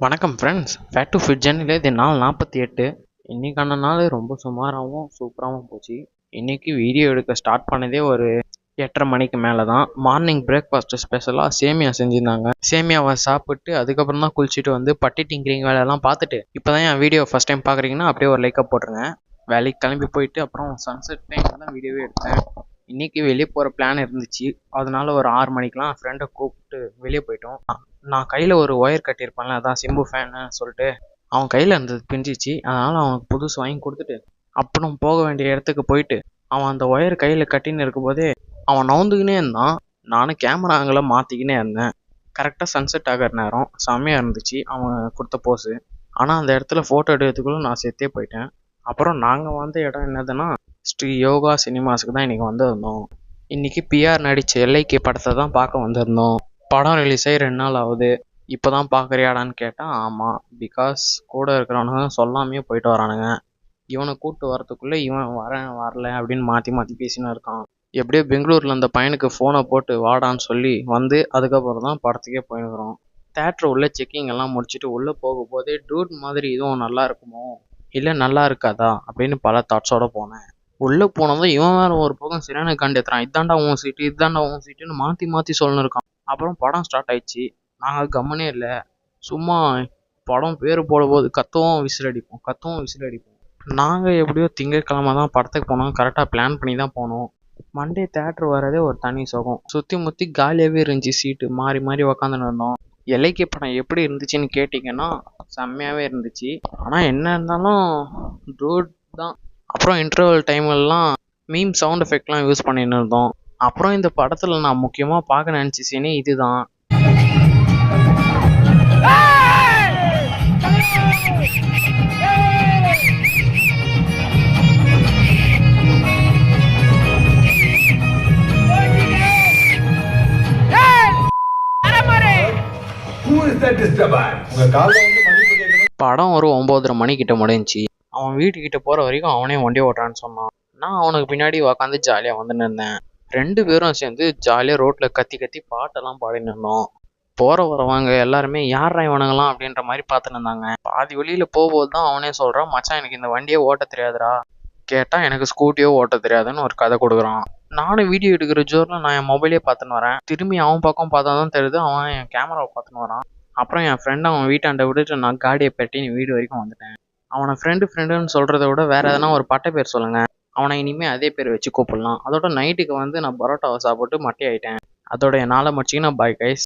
வணக்கம் friends. Fat to fit ஜர்னியில் இது நாள் 48. இன்றைக்கான நாள் ரொம்ப சுமாராகவும் சூப்பராகவும் போச்சு. இன்றைக்கி வீடியோ எடுக்க ஸ்டார்ட் பண்ணதே ஒரு 8:30 மணிக்கு மேலே தான். மார்னிங் பிரேக்ஃபாஸ்ட்டு ஸ்பெஷலாக சேமியா செஞ்சுருந்தாங்க. சேமியாவை சாப்பிட்டு அதுக்கப்புறம் தான் குளிச்சுட்டு வந்து பட்டி டிங்கிரிங் வேலையெல்லாம் பார்த்துட்டு இப்போ தான் என் வீடியோ ஃபஸ்ட் டைம் பார்க்குறீங்கன்னா அப்படியே ஒரு லைக்கை போட்டுருங்க. வேலைக்கு கிளம்பி போயிட்டு அப்புறம் சன்செட் டைம் தான் வீடியோவே எடுத்தேன். இன்றைக்கி வெளியே போகிற பிளான் இருந்துச்சு. அதனால ஒரு 6 மணிக்கெலாம் ஃப்ரெண்டை கூப்பிட்டு வெளியே போயிட்டோம். நான் கையில் ஒரு ஒயர் கட்டியிருப்பேன்ல, அதான் சிம்பு ஃபேன்னு சொல்லிட்டு அவன் கையில் இருந்தது பிஞ்சிச்சு. அதனால் அவனுக்கு புதுசு வாங்கி கொடுத்துட்டு அப்புறம் போக வேண்டிய இடத்துக்கு போயிட்டு அவன் அந்த ஒயர் கையில் கட்டின்னு இருக்கும்போதே அவன் நவுந்துக்கினே இருந்தான். நானும் கேமரா ஆங்கிளை மாற்றிக்கினே இருந்தேன். கரெக்டாக சன்செட் ஆகிற நேரம் செம்மையாக இருந்துச்சு அவன் கொடுத்த போஸு. ஆனால் அந்த இடத்துல ஃபோட்டோ எடுக்கிறதுக்குள்ளே நான் செத்தே போயிட்டேன். அப்புறம் நாங்கள் வந்த இடம் என்னதுன்னா ஸ்ரீ யோகா சினிமாஸுக்கு தான் இன்றைக்கி வந்திருந்தோம். இன்றைக்கி பிஆர் நடித்த எல்ஐகே படத்தை தான் பார்க்க வந்திருந்தோம். படம் ரிலீஸ் ஆகி 2 நாள் ஆகுது. இப்போ தான் பார்க்குறியாடான்னு கேட்டால் ஆமாம். பிகாஸ் கூட இருக்கிறவனுங்க சொல்லாமையே போயிட்டு வரானுங்க. இவனை கூப்பிட்டு வரத்துக்குள்ளே இவன் வரல அப்படின்னு மாற்றி மாற்றி பேசின்னு இருக்கான். எப்படியோ பெங்களூரில் அந்த பையனுக்கு ஃபோனை போட்டு வாடான்னு சொல்லி வந்து அதுக்கப்புறம் தான் படத்துக்கே போயிடுறோம். தேட்டர் உள்ள செக்கிங் எல்லாம் முடிச்சுட்டு உள்ளே போகும்போதே டூட் மாதிரி இதுவும் நல்லா இருக்குமோ இல்லை நல்லா இருக்காதா அப்படின்னு பல தாட்ஸோடு போனேன். உள்ளே போனதும் இவன் வேறு ஒரு பக்கம் சிறனை கண்டேத்துறான். இதாண்டா உன் சீட்டு இதாண்டா உன் சீட்டுன்னு மாற்றி மாற்றி சொல்லணும் இருக்கான். அப்புறம் படம் ஸ்டார்ட் ஆயிடுச்சு. நாங்கள் கம்மனே இல்லை. சும்மா படம் பேர் போடும்போது கத்தவும் விசில் அடிப்போம். நாங்கள் எப்படியோ திங்கட்கிழமை தான் படத்துக்கு போனோம். கரெக்டாக பிளான் பண்ணி தான் போனோம். மண்டே தேட்டர் வரதே ஒரு தனி சுகம். சுற்றி முற்றி காலியாகவே இருந்துச்சு. சீட்டு மாறி மாறி உக்காந்துன்னு இருந்தோம். எல்ஐகே படம் எப்படி இருந்துச்சுன்னு கேட்டிங்கன்னா செம்மையாகவே இருந்துச்சு. ஆனால் என்ன இருந்தாலும் டூட் தான். அப்புறம் இன்டர்வல் டைம்லாம் மீம் சவுண்ட் எஃபெக்ட்லாம் யூஸ் பண்ணின்னு இருந்தோம். அப்புறம் இந்த படத்தில் நான் முக்கியமாக பார்க்க நினச்ச சீனே இதுதான். படம் ஒரு 9:30 மணிக்கிட்ட முடிஞ்சிச்சு. அவன் வீட்டுக்கிட்ட போகிற வரைக்கும் அவனே வண்டி ஓட்டுறான்னு சொன்னான். நான் அவனுக்கு பின்னாடி உக்காந்து ஜாலியாக வந்துன்னு இருந்தேன். 2 பேரும் சேர்ந்து ஜாலியாக ரோட்டில் கத்தி கத்தி பாட்டெல்லாம் பாடின்னு இருந்தோம். போகிற வரவங்க எல்லாருமே யாரா இவனுங்களாம் அப்படின்ற மாதிரி பார்த்துன்னு இருந்தாங்க. பாதி வழியில் போகும்போது தான் அவனே சொல்கிறான், மச்சான் எனக்கு இந்த வண்டியே ஓட்ட தெரியாதுடா. கேட்டால் எனக்கு ஸ்கூட்டியோ ஓட்ட தெரியாதுன்னு ஒரு கதை கொடுக்குறான். நானும் வீடியோ எடுக்கிற ஜோரில் நான் என் மொபைலே பார்த்துன்னு வரேன். திரும்பி அவன் பக்கம் பார்த்தா தான் தெரியுது அவன் என் கேமராவை பார்த்துன்னு வரான். அப்புறம் என் ஃப்ரெண்டை அவன் வீட்டாண்ட விட்டுட்டு நான் காடியை பெட்டின்னு வீடு வரைக்கும் வந்துட்டேன். அவனை ஃப்ரெண்டுன்னு சொல்கிறத விட வேறு எதனா ஒரு பட்டை பேர் சொல்லுங்கள். அவனை இனிமேல் அதே பேர் வச்சு கூப்பிடலாம். அதோட நைட்டுக்கு வந்து நான் பரோட்டாவை சாப்பிட்டு மட்டை ஆகிட்டேன். அதோட என் நாளை முடிச்சிங்கன்னா பாய் கைஸ்.